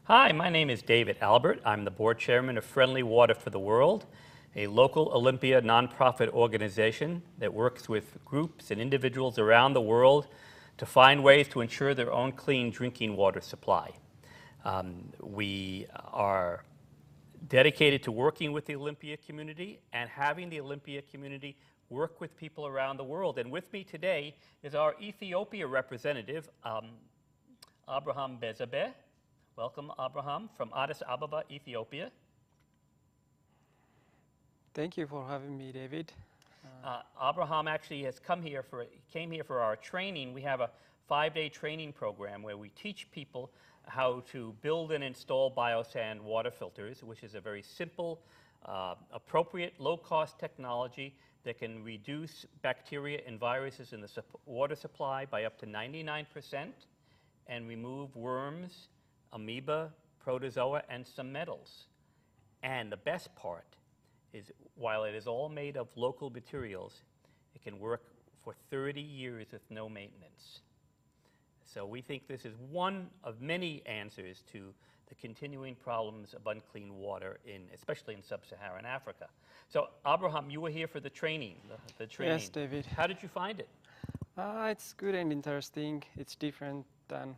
Hi, my name is David Albert. I'm the board chairman of Friendly Water for the World, a local Olympia nonprofit organization that works with groups and individuals around the world to find ways to ensure their own clean drinking water supply. We are dedicated to working with the Olympia community and having the Olympia community work with people around the world. And with me today is our Ethiopia representative, Abraham Bezabeh. Welcome, Abraham, from Addis Ababa, Ethiopia. Thank you for having me, David. Abraham actually came here for our training. We have a 5-day training program where we teach people how to build and install biosand water filters, which is a very simple, appropriate, low-cost technology that can reduce bacteria and viruses in the water supply by up to 99% and remove worms, amoeba, protozoa, and some metals. And the best part is, while it is all made of local materials, it can work for 30 years with no maintenance. So we think this is one of many answers to the continuing problems of unclean water, especially in sub-Saharan Africa. So Abraham, you were here for the training. Yes, David. How did you find it? It's good and interesting. It's different than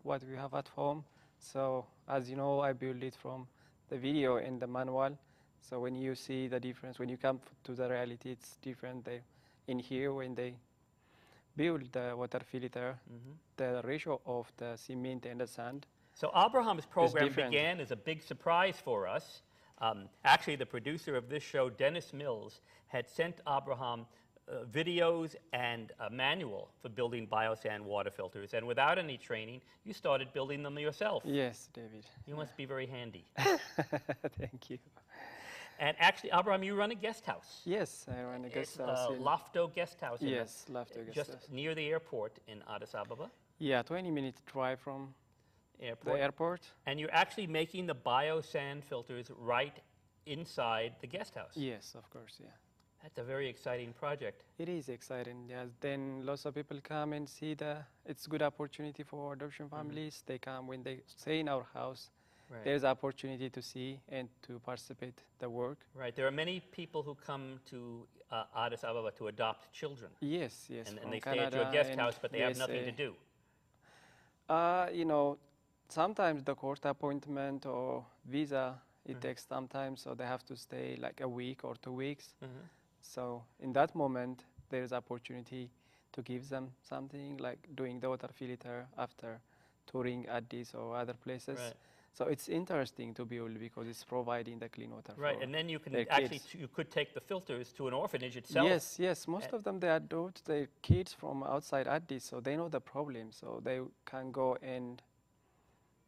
what we have at home. So as you know, I built it from the video and the manual. So when you see the difference, when you come to the reality, it's different. In here, when they build the water filter, the ratio of the cement and the sand. So Abraham's program began as a big surprise for us. Actually, the producer of this show, Dennis Mills, had sent Abraham videos and a manual for building biosand water filters. And without any training, you started building them yourself. Yes, David. You must be very handy. Thank you. And actually, Abraham, you run a guest house. Yes, I run a guest house. Lofto Guest House. Yes, Lofto Guest House. Just near the airport in Addis Ababa. Yeah, 20-minute drive from the airport. And you're actually making the biosand filters right inside the guest house. Yes, of course, yeah. That's a very exciting project. It is exciting, yes. Then lots of people come and see it's a good opportunity for adoption families. They come when they stay in our house. Right. There's opportunity to see and to participate the work. Right. There are many people who come to Addis Ababa to adopt children. Yes, yes. And they stay at your guest house, but they have nothing to do. You know, sometimes the court appointment or visa, it takes some time, so they have to stay like a week or 2 weeks. So in that moment, there's opportunity to give them something, like doing the water filter after touring Addis or other places. Right. So it's interesting to build because it's providing the clean water. Right, and then you can actually, you could take the filters to an orphanage itself. Yes, yes. Most of them, they adopt their kids from outside Addis, so they know the problem. So they can go and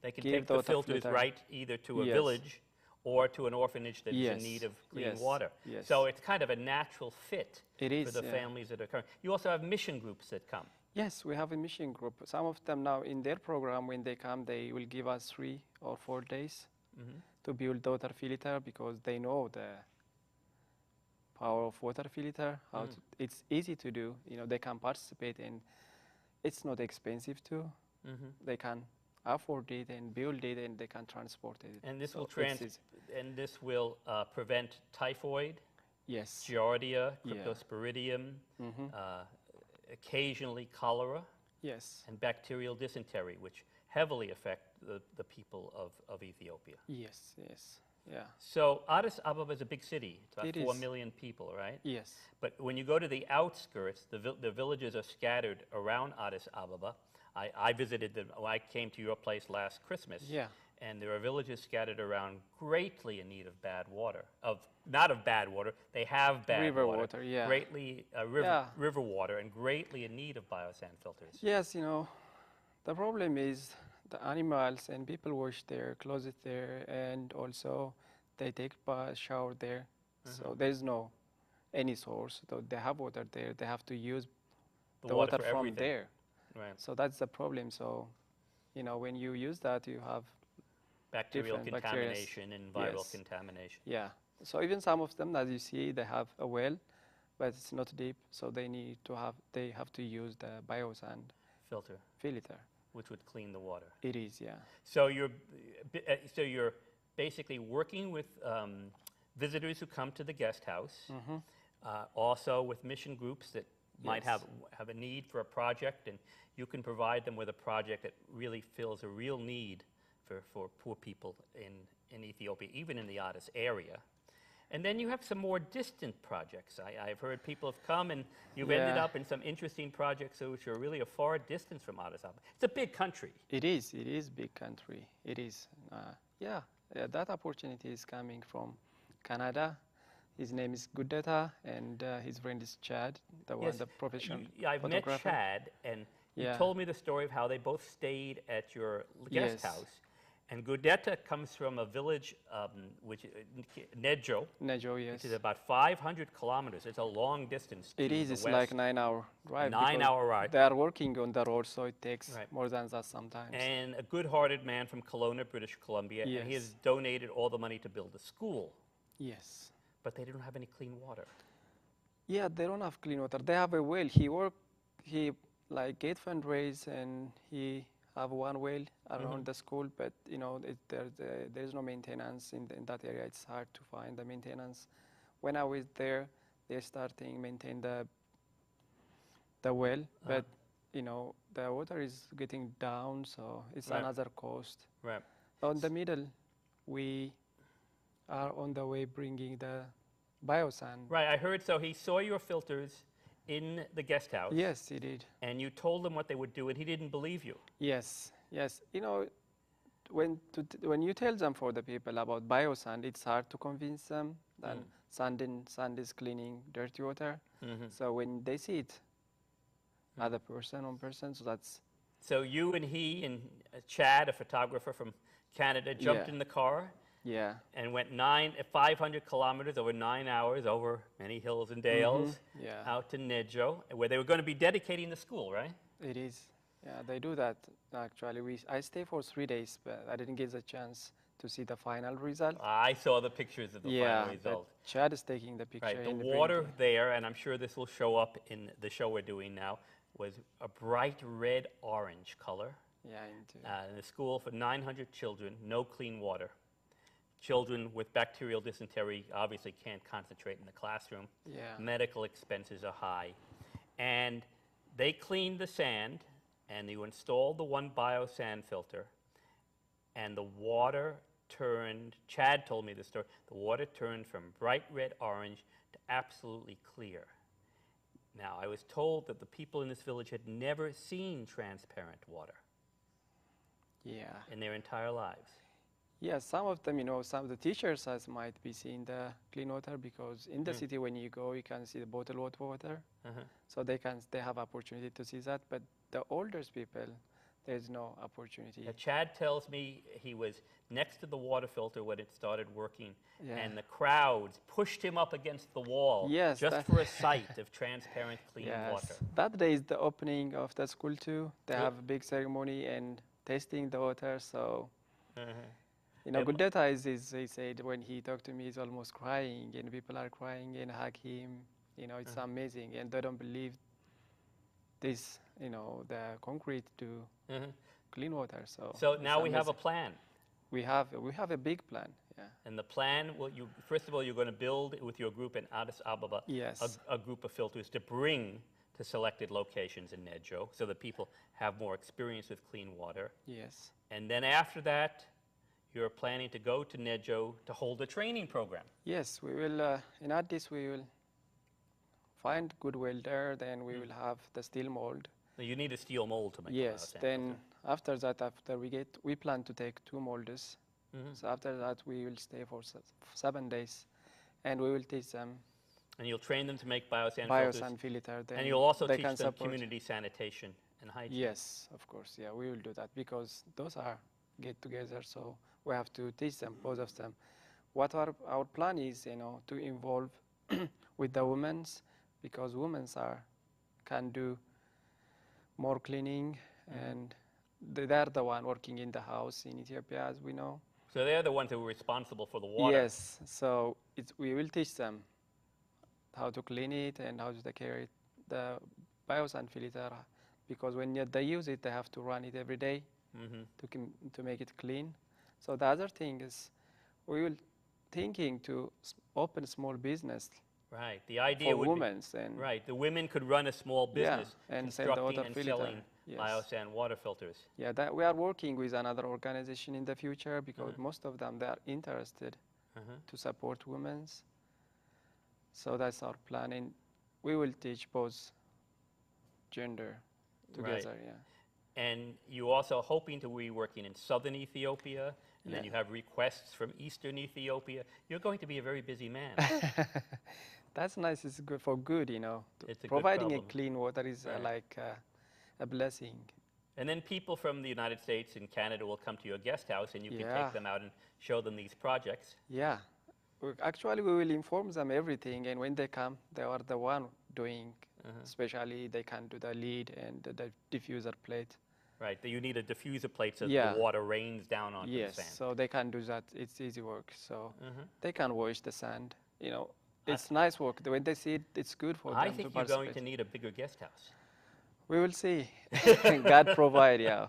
they can take the filters right either to a village or to an orphanage that is in need of clean water. Yes. So it's kind of a natural fit for the families that are coming. You also have mission groups that come. Yes, we have a mission group. Some of them now in their program, when they come, they will give us 3 or 4 days to build the water filter because they know the power of water filter. It's easy to do. You know, they can participate and it's not expensive too. They can afford it and build it and they can transport it. And this will prevent typhoid, giardia, cryptosporidium, occasionally cholera, and bacterial dysentery, which heavily affect the people of Ethiopia. Yes, yes, yeah. So Addis Ababa is a big city. It's about 4 million people, right? Yes. But when you go to the outskirts, the villages are scattered around Addis Ababa. I visited them. I came to your place last Christmas. Yeah. And there are villages scattered around greatly in need of bad water. Not of bad water, they have bad river water. Yeah. Greatly river water and greatly in need of biosand filters. Yes, you know, the problem is the animals and people wash their clothes there, and also they take a shower there. So there's no any source. So they have water there. They have to use the water from everything. There. Right. So that's the problem. So, you know, when you use that, you have bacterial contamination and viral contamination. Yeah. So even some of them, as you see, they have a well, but it's not deep. So they have to use the biosand filter. which would clean the water. It is, yeah. So you're basically working with visitors who come to the guest house, also with mission groups that might Yes. have a need for a project, and you can provide them with a project that really fills a real need for poor people in Ethiopia, even in the Addis area. And then you have some more distant projects. I've heard people have come and you've ended Yeah. up in some interesting projects which are really a far distance from Addis Ababa. It's a big country. It is big country. It is. That opportunity is coming from Canada. His name is Gudeta, and his friend is Chad, the professional I've met photographer. Chad, and he Yeah. told me the story of how they both stayed at your guest Yes. house. And Gudeta comes from a village, Nejo, Nejo, which yes. is about 500 kilometers. It's a long distance to It is. the It's west. like 9-hour drive. 9-hour because ride. They are working on the road, so it takes Right. more than that sometimes. And a good-hearted man from Kelowna, British Columbia, and he has Yes. donated all the money to build a school, Yes. but they didn't have any clean water. Yeah, they don't have clean water. They have a well. He like get fundraise, and he have one well around the school, but there's no maintenance in that area. It's hard to find the maintenance. When I was there, they're starting maintain the well, but the water is getting down, so it's Right. another cost. Right. On the middle, we are on the way bringing the biosand. Right, I heard so. He saw your filters in the guest house. Yes, he did. And you told him what they would do, and he didn't believe you. Yes. When you tell them for the people about biosand, it's hard to convince them that sand is cleaning dirty water. So when they see it, other person on person, so that's So you and he and Chad, a photographer from Canada, jumped Yeah. in the car yeah. and went 500 kilometers over 9 hours over many hills and dales Yeah. out to Nejo, where they were going to be dedicating the school, right? It is. Yeah, they do that actually. I stay for 3 days, but I didn't get the chance to see the final result. I saw the pictures of the Yeah, final but result. Chad is taking the picture. Right, the in the water printing. there, and I'm sure this will show up in the show we're doing now, was a bright red-orange color. Yeah, into In the school for 900 children, no clean water. Children with bacterial dysentery obviously can't concentrate in the classroom. yeah. Medical expenses are high. And they cleaned the sand, and you installed the one biosand filter, and the water turned, Chad told me the story, the water turned from bright red-orange to absolutely clear. Now, I was told that the people in this village had never seen transparent water Yeah. in their entire lives. Yeah, some of them, some of the teachers might be seeing the clean water because in the city when you go, you can see the bottled water. So they have opportunity to see that. But the older people, there's no opportunity. Chad tells me he was next to the water filter when it started working, Yeah. and the crowds pushed him up against the wall Yes, just that- for a sight of transparent, clean Yes. water. That day is the opening of the school too. They Good. have a big ceremony and tasting the water. So, Yeah, Gudeta he said when he talked to me, he's almost crying, and people are crying and hug him. It's amazing, and they don't believe this. The concrete to clean water. So. So it's now we have a amazing. plan. We have a big plan. Yeah. And the plan, first of all, you're going to build with your group in Addis Ababa Yes. a group of filters to bring to selected locations in Nejo so that people have more experience with clean water. Yes. And then after that, you're planning to go to Nejo to hold a training program. Yes, we will. In Addis, we will find good welder. Then we will have the steel mold. Now, you need a steel mold to make Yes. a biosand Then filter. after that, we plan to take 2 molds. So after that, we will stay for 7 days, and we will teach them And you'll train them to make biosand filters. biosand filter. Then And you'll also they teach can them support. community sanitation and hygiene. Yes, of course. Yeah, we will do that because those are get together. So we have to teach them, both of them. What our plan is, to involve with the women's, because women's can do more cleaning, and they're the one working in the house in Ethiopia, as we know. So they're the ones who are responsible for the water. Yes, so we will teach them how to clean it and how to take care of it. The biosand filter, because when they use it, they have to run it every day to make it clean. So the other thing is we will thinking to open small business Right. The idea for would women. be, And right, the women could run a small business and sell the constructing water and filter. selling Yes. biosand water filters. Yeah, that we are working with another organization in the future because most of them, they are interested to support women. So that's our plan, and we will teach both gender together. Right. Yeah. And you also hoping to be working in southern Ethiopia, and then you have requests from eastern Ethiopia. You're going to be a very busy man. That's nice. It's good for good, you know. It's a good Providing a problem. clean water is like a blessing. And then people from the United States and Canada will come to your guest house, and you can take them out and show them these projects. Yeah. Actually, we will inform them everything, and when they come, they are the one doing. Especially, they can do the lid and the diffuser plate. Right. You need a diffuser plate so the water rains down onto the sand. Yes, so they can do that. It's easy work. So they can wash the sand. You know, it's nice work. When they see it, it's good for them to I think participate. you're going to need a bigger guest house. We will see. God provide, yeah.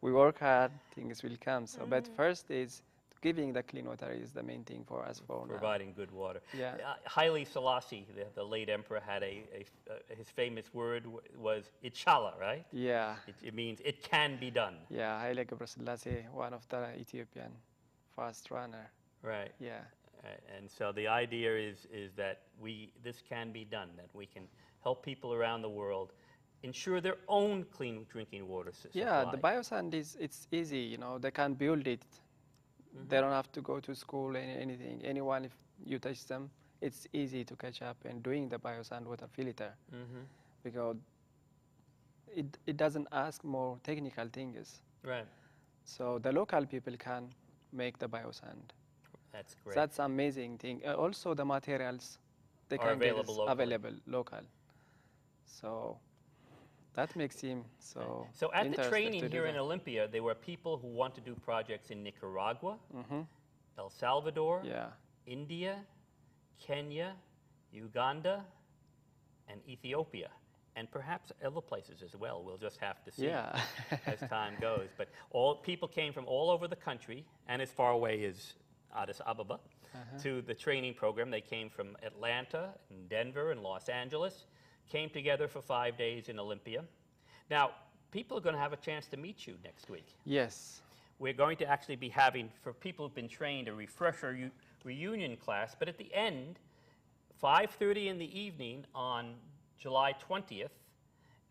We work hard, things will come. So, but first is giving the clean water is the main thing for us for providing good water. Yeah. Haile Selassie, the late emperor, had his famous word was "Inshallah," right? Yeah. It means it can be done. Yeah, Haile Selassie, one of the Ethiopian fast runner. Right. Yeah. And so the idea is that this can be done, that we can help people around the world ensure their own clean drinking water supply. Yeah, the biosand it's easy, you know, they can build it. They don't have to go to school or anything. Anyone, if you touch them, it's easy to catch up and doing the biosand water filter because it doesn't ask more technical things. Right. So the local people can make the biosand. That's great. That's amazing thing. Also the materials they are can available get available local. So that makes him so. So at the training here in Olympia, there were people who want to do projects in Nicaragua, El Salvador, India, Kenya, Uganda, and Ethiopia, and perhaps other places as well. We'll just have to see as time goes. But people came from all over the country and as far away as Addis Ababa to the training program. They came from Atlanta and Denver and Los Angeles, came together for 5 days in Olympia. Now, people are going to have a chance to meet you next week. Yes. We're going to actually be having, for people who've been trained, a refresher reunion class. But at the end, 5:30 in the evening on July 20th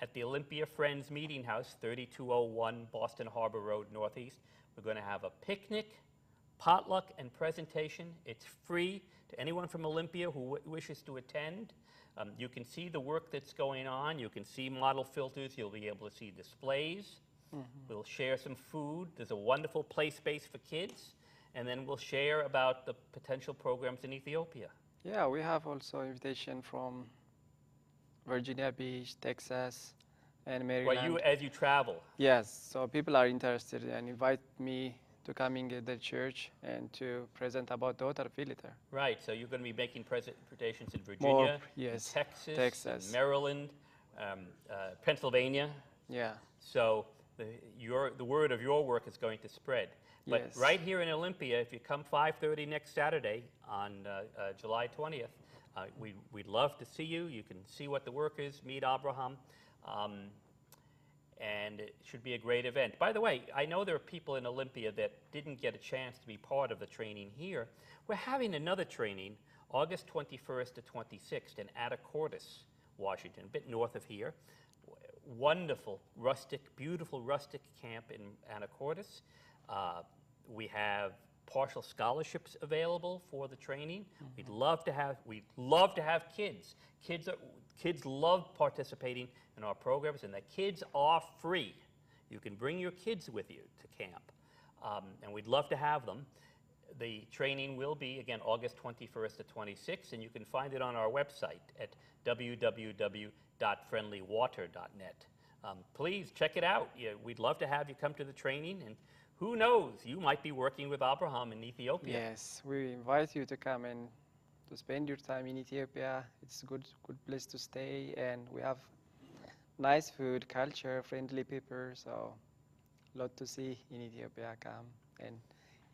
at the Olympia Friends Meeting House, 3201 Boston Harbor Road Northeast, we're going to have a picnic, potluck, and presentation. It's free to anyone from Olympia who wishes to attend. You can see the work that's going on. You can see model filters. You'll be able to see displays. We'll share some food. There's a wonderful play space for kids. And then we'll share about the potential programs in Ethiopia. Yeah, we have also invitation from Virginia Beach, Texas, and Maryland. Well, as you travel. Yes, so people are interested and invite me to coming at the church and to present about the water filter. Right, so you're going to be making presentations in Virginia, in Texas, in Maryland, Pennsylvania. Yeah. So the word of your work is going to spread. But right here in Olympia, if you come 5:30 next Saturday on July 20th, we'd love to see you. You can see what the work is, meet Abraham. And it should be a great event. By the way, I know there are people in Olympia that didn't get a chance to be part of the training here. We're having another training August 21st to 26th in Anacortes, Washington, a bit north of here. Wonderful, beautiful rustic camp in Anacortes. We have partial scholarships available for the training. We'd love to have kids. Kids love participating in our programs, and the kids are free. You can bring your kids with you to camp, and we'd love to have them. The training will be, again, August 21st to 26th, and you can find it on our website at www.friendlywater.net. Please check it out. We'd love to have you come to the training, and who knows, you might be working with Abraham in Ethiopia. Yes, we invite you to come and to spend your time in Ethiopia. It's a good place to stay, and we nice food, culture, friendly people. So, lot to see in Ethiopia. Come and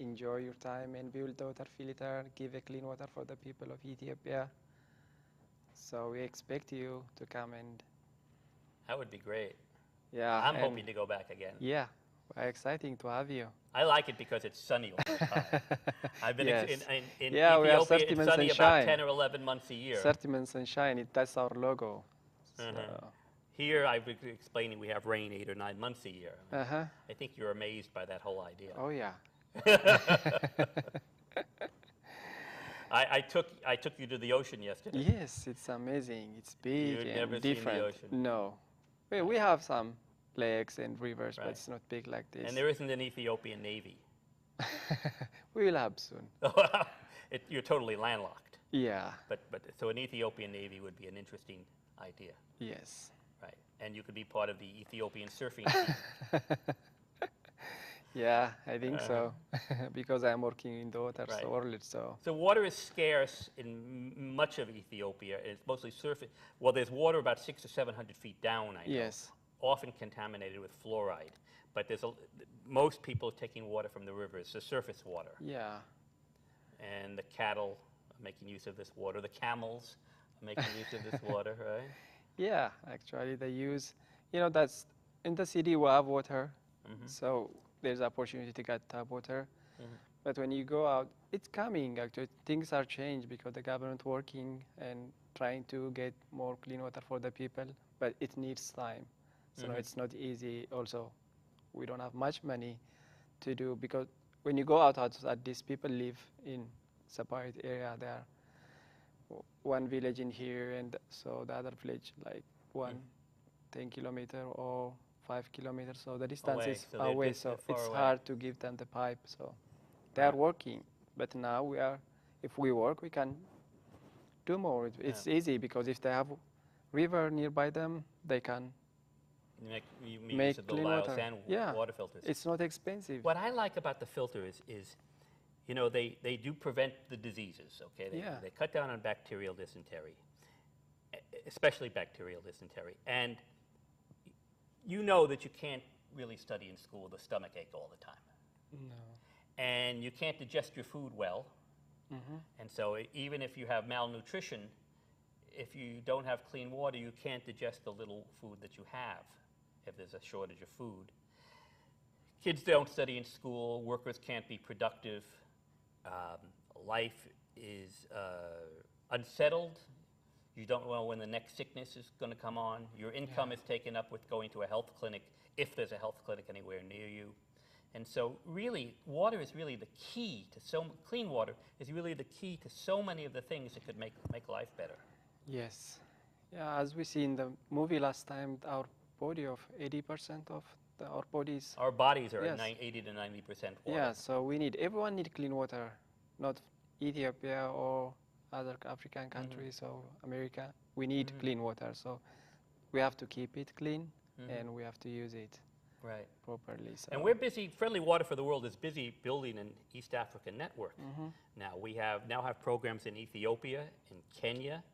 enjoy your time and build water filter, give a clean water for the people of Ethiopia. So we expect you to come and That would be great. yeah. I'm and hoping to go back again. yeah, we're exciting to have you. I like it because it's sunny all the time. I've been Yes. in Yeah, we are Ethiopia, 30 it's months sunny about sunshine. 10 or 11 months a year. 30 months sunshine, that's our logo. Here, I've been explaining we have rain 8 or 9 months a year. Uh-huh. I think you're amazed by that whole idea. Oh, yeah. I took you to the ocean yesterday. Yes, it's amazing. It's big You'd and never seen the different. ocean. No. We have some lakes and rivers, Right. but it's not big like this. And there isn't an Ethiopian Navy. We will have soon. You're totally landlocked. Yeah. But so an Ethiopian Navy would be an interesting idea. Yes. Right. And you could be part of the Ethiopian surfing team. Yeah, I think so. Because I'm working in the water Right. world, so. So water is scarce in much of Ethiopia. It's mostly surface. Well, there's water about 600 or 700 feet down, I know. Yes. Often contaminated with fluoride. But most people are taking water from the rivers, the surface water. Yeah. And the cattle are making use of this water. The camels are making use of this water, right? Yeah, actually they use, that's in the city we have water, so there's opportunity to get tap water. But when you go out, it's coming actually. Things are changed because the government working and trying to get more clean water for the people, but it needs time. So no, it's not easy. Also, we don't have much money to do because when you go outside, these people live in separate area. There, one village in here, and so the other village like 10 kilometer or 5 kilometers. So the distance Away. is So they're away. just So far it's away. hard to give them the pipe. So they are working, but now if we work, we can do more. It's easy because if they have river nearby them, they can You make use of the clean water. biosand Yeah, water filters. it's not expensive. What I like about the filter is they do prevent the diseases, okay? They cut down on bacterial dysentery, especially bacterial dysentery. And you know that you can't really study in school with a stomach ache all the time. No. And you can't digest your food well. And so even if you have malnutrition, if you don't have clean water, you can't digest the little food that you have if there's a shortage of food. Kids don't study in school, workers can't be productive, life is unsettled, you don't know when the next sickness is going to come on, your income is taken up with going to a health clinic, if there's a health clinic anywhere near you. And so really, water is really the key to clean water is really the key to so many of the things that could make life better. Yes. Yeah, as we see in the movie last time, our body of 80% of our bodies. Our bodies are Yes. 80 to 90% water. Yeah, so everyone need clean water, not Ethiopia or other African countries or America. We need clean water, so we have to keep it clean and we have to use it Right. properly. So. And we're busy, Friendly Water for the World is busy building an East African network. Now we have programs in Ethiopia, in Kenya,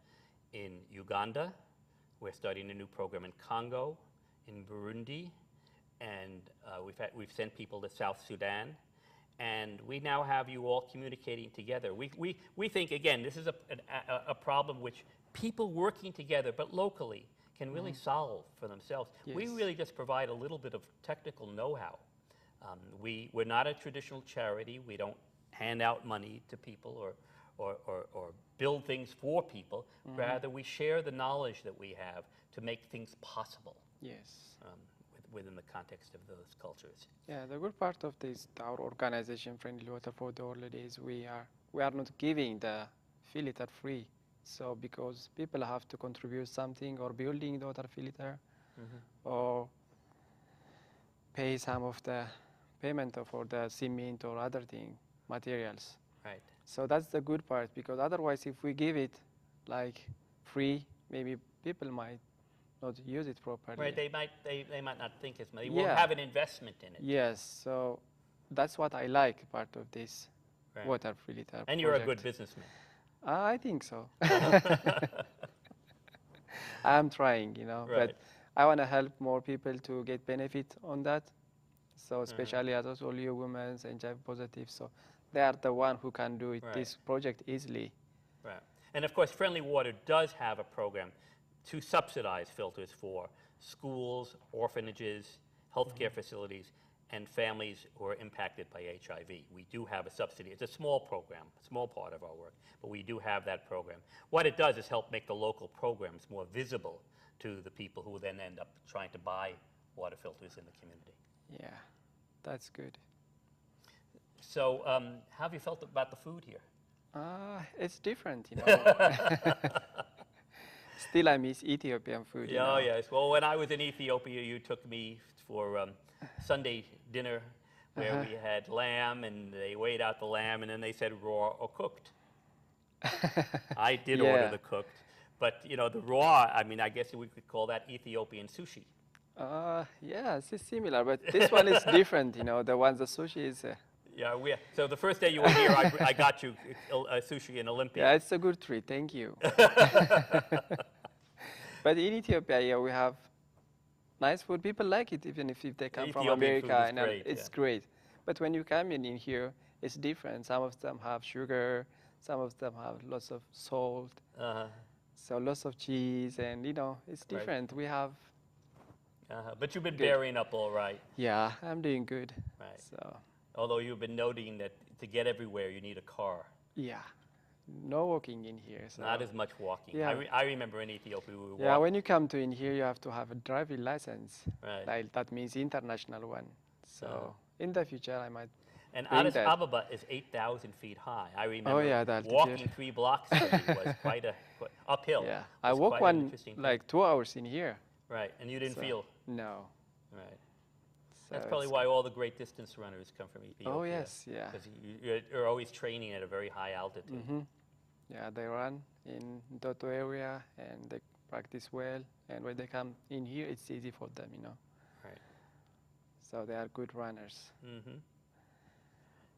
in Uganda. We're starting a new program in Congo, in Burundi, and we've sent people to South Sudan. And we now have you all communicating together. We think, again, this is a problem which people working together, but locally, can really solve for themselves. Yes. We really just provide a little bit of technical know-how. We're not a traditional charity. We don't hand out money to people or build things for people. Rather, we share the knowledge that we have to make things possible. Yes. Within the context of those cultures. Yeah, the good part of this, our organization, Friendly Water for the World, is we are not giving the filter free. So because people have to contribute something or building the water filter or pay some of the payment for the cement or other materials. Right. So that's the good part because otherwise if we give it like free, maybe people might not use it properly. Right, they might not think as much. They won't have an investment in it. Yes, so that's what I like part of this water filter And you're a project. good businessman. I think so. I'm trying, Right. but I want to help more people to get benefit on that. So especially as I told you, women and HIV positive. So they are the one who can do it, Right. this project easily. Right. And of course, Friendly Water does have a program to subsidize filters for schools, orphanages, healthcare facilities, and families who are impacted by HIV. We do have a subsidy. It's a small program, a small part of our work, but we do have that program. What it does is help make the local programs more visible to the people who then end up trying to buy water filters in the community. Yeah, that's good. So how have you felt about the food here? It's different, you know. Still, I miss Ethiopian food. You know? Oh, yes. Well, when I was in Ethiopia, you took me for Sunday dinner where we had lamb, and they weighed out the lamb, and then they said raw or cooked. I did order the cooked, but you know the raw. I mean, I guess we could call that Ethiopian sushi. Yeah, it's similar, but this one is different. You know, the sushi is. Yeah, so the first day you were here, I got you sushi in Olympia. Yeah, it's a good treat. Thank you. But in Ethiopia, yeah, we have nice food. People like it, even if they come from America. Food is great, it's great. But when you come in here, it's different. Some of them have sugar. Some of them have lots of salt. So lots of cheese, and you know, it's different. We have. But you've been bearing up all right. Yeah, I'm doing good. Right. So. Although you've been noting that to get everywhere, you need a car. Yeah. No walking in here. So. Not as much walking. Yeah. I remember in Ethiopia, we were Yeah, when you come to in here, you have to have a driving license. Right. Like, that means international one. So in the future, I might. And Addis Ababa is 8,000 feet high. I remember walking 3 blocks was quite uphill. Yeah, I walked like 2 hours in here. Right, and you didn't feel? No. Right. That's probably why all the great distance runners come from Ethiopia. Oh, yes, yeah. Because you're always training at a very high altitude. Yeah, they run in Toto area and they practice well. And when they come in here, it's easy for them, you know. Right. So they are good runners.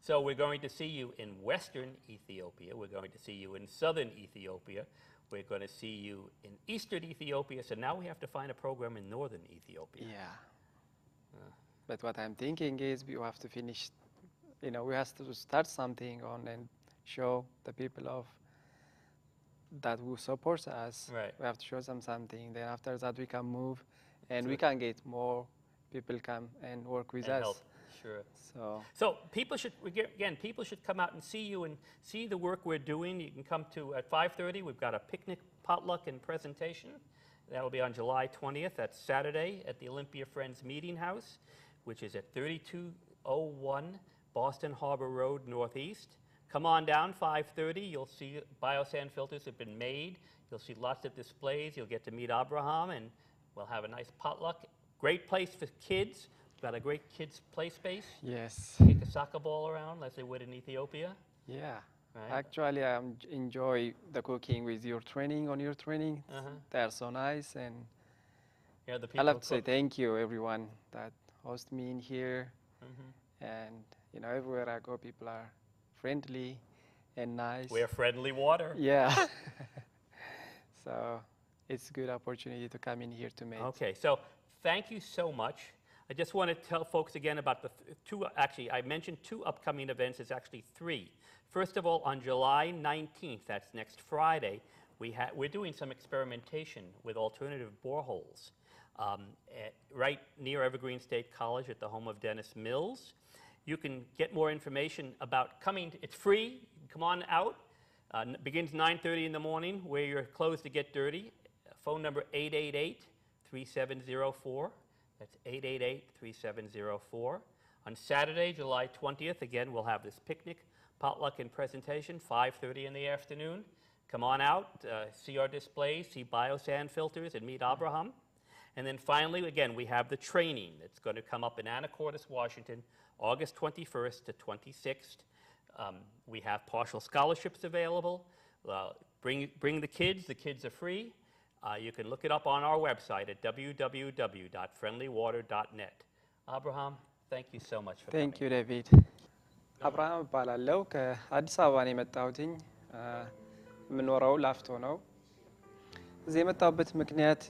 So we're going to see you in western Ethiopia. We're going to see you in southern Ethiopia. We're going to see you in eastern Ethiopia. So now we have to find a program in northern Ethiopia. Yeah. But what I'm thinking is we have to finish, you know, we have to start something on and show the people of that who supports us. Right. We have to show them something. Then after that we can move and we can get more people come and work with us. Help. Sure. So people should, again, people should come out and see you and see the work we're doing. You can come to at 5:30. We've got a picnic, potluck, and presentation. That will be on July 20th. That's Saturday at the Olympia Friends Meeting House, which is at 3201 Boston Harbor Road Northeast. Come on down, 5:30. You'll see biosand filters have been made. You'll see lots of displays. You'll get to meet Abraham, and we'll have a nice potluck. Great place for kids. We've got a great kids play space. yes. Kick a soccer ball around, as they would in Ethiopia. Yeah. Right. Actually, I enjoy the cooking with your training. They are so nice, and Yeah, the I people love to say cook. thank you everyone that host me in here. And you know, everywhere I go, people are friendly and nice. We're Friendly Water. Yeah. So it's a good opportunity to come in here to meet. Okay, so thank you so much. I just want to tell folks again about the actually, I mentioned 2 upcoming events. It's actually 3. First of all, on July 19th, that's next Friday, we're doing some experimentation with alternative boreholes right near Evergreen State College at the home of Dennis Mills. You can get more information about coming. It's free. You can come on out. Begins 9:30 in the morning. Wear your clothes to get dirty. Phone number 888-3704. That's 888-3704. On Saturday, July 20th, again, we'll have this picnic, potluck, and presentation, 5:30 in the afternoon. Come on out, see our displays, see biosand filters, and meet Abraham. And then finally, again, we have the training that's going to come up in Anacortes, Washington, August 21st to 26th. We have partial scholarships available. Bring the kids. The kids are free. You can look it up on our website at www.friendlywater.net. Abraham, thank you so much for coming. Thank you, David. አብርሃም እባላለሁ ከአዲስ አበባ ነው የመጣሁትኝ የምኖረው ላፍቶ ነው እዚህ የመጣሁበት ምክንያት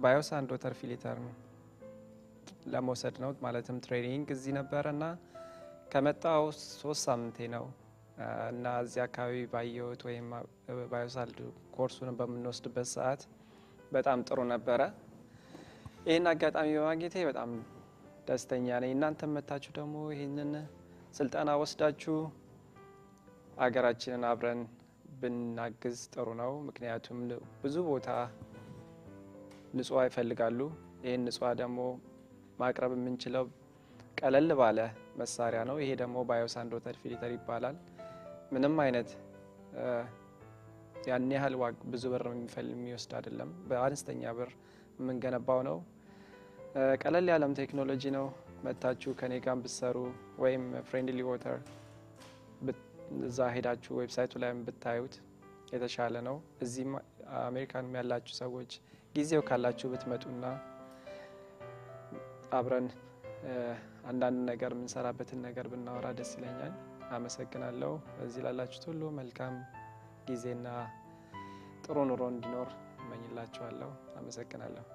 ባዮሳንድ ወተር ፊልተር ነው ለመውሰድ ነው። ማለትም ትሬኒንግ እዚህ ነበርና ከመጣው 3 ሳምንቴ ነው እና እዚህ አካባቢ ባየሁት ወይም ባዮሳንድ ኮርሱን በምንወስድበት ሰዓት በጣም ጥሩ ነበረ። ይሄን አጋጣሚ በማግኘቴ በጣም ደስተኛ ነኝ። እናንተ መታችሁ ደግሞ ይሄንን ስልጠና ወስዳችሁ አገራችንን አብረን ብናግዝ ጥሩ ነው። ምክንያቱም ብዙ ቦታ ንጹህ ይፈልጋሉ። ይሄን ንጹህ ደግሞ ማቅረብ የምንችለው ቀለል ባለ መሳሪያ ነው። ይሄ ደግሞ ባዮሳንድ ወተር ፊልተር ይባላል። ምንም አይነት ያን ያህል ብዙ ብር የሚወስድ አይደለም። በአነስተኛ ብር የምንገነባው ነው። ቀለል ያለም ቴክኖሎጂ ነው። መታችሁ ከኔ ጋር ብትሰሩ ወይም ፍሬንድሊ ዋተር እዛ ሄዳችሁ ዌብሳይቱ ላይ ብታዩት የተሻለ ነው። እዚህ አሜሪካንም ያላችሁ ሰዎች ጊዜው ካላችሁ ብትመጡና አብረን አንዳንድ ነገር የምንሰራበትን ነገር ብናወራ ደስ ይለኛል። አመሰግናለሁ። እዚህ ላላችሁት ሁሉ መልካም ጊዜና ጥሩ ኑሮ እንዲኖር እመኝላችኋለሁ። አመሰግናለሁ።